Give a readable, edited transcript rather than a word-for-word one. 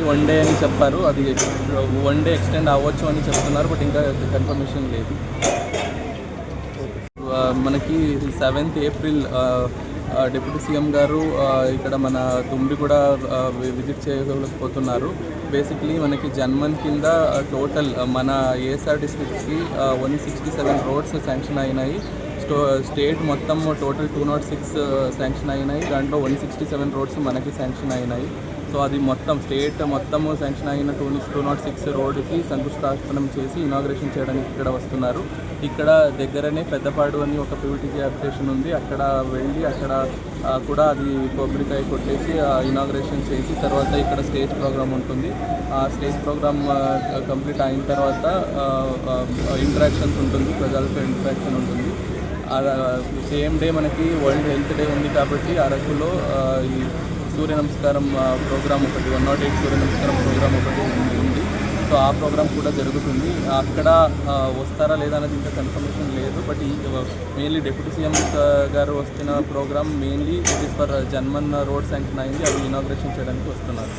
One day అని చెప్పారు, అది వన్ డే ఎక్స్టెండ్ అవ్వచ్చు అని చెప్తున్నారు, బట్ ఇంకా కన్ఫర్మేషన్ లేదు. మనకి 7th April డిప్యూటీ సీఎం గారు ఇక్కడ మన దుమ్డి కూడా విజిట్ చేయకపోతున్నారు. బేసిక్లీ మనకి జన్మన్ కింద టోటల్ మన ఏఎస్ఆర్ డిస్ట్రిక్ట్స్కి 167 రోడ్స్ శాంక్షన్ అయినాయి. స్టేట్ మొత్తం టోటల్ 206 శాంక్షన్ అయినాయి. దాంట్లో 167 రోడ్స్ మనకి శాంక్షన్ అయినాయి. సో అది మొత్తం స్టేట్ మొత్తము శాంక్షన్ అయిన 206 రోడ్డుకి శంకుస్థాపనం చేసి ఇనాగ్రేషన్ చేయడానికి ఇక్కడ వస్తున్నారు. ఇక్కడ దగ్గరనే పెద్దపాడు అని ఒక పీవీటీజీ అప్లికేషన్ ఉంది, అక్కడ వెళ్ళి అక్కడ కూడా అది కొబ్బరికాయ కొట్టేసి ఇనాగ్రేషన్ చేసి తర్వాత ఇక్కడ స్టేజ్ ప్రోగ్రామ్ ఉంటుంది. ఆ స్టేజ్ ప్రోగ్రామ్ కంప్లీట్ అయిన తర్వాత ఇంటరాక్షన్స్ ఉంటుంది, ప్రజలతో ఇంటరాక్షన్ ఉంటుంది. సేమ్ డే మనకి వరల్డ్ హెల్త్ డే ఉంది కాబట్టి అరకులో ఈ సూర్య నమస్కారం ప్రోగ్రామ్ ఒకటి 108 సూర్య నమస్కారం ప్రోగ్రామ్ ఒకటి ఉంది. సో ఆ ప్రోగ్రామ్ కూడా జరుగుతుంది. అక్కడ వస్తారా లేదా అనేది ఇంకా కన్ఫర్మేషన్ లేదు, బట్ మెయిన్లీ డిప్యూటీ సీఎం గారు వస్తున్న program mainly it is for Janman road sanction అయింది, అది ఇనాగ్రేషన్ చేయడానికి వస్తున్నారు.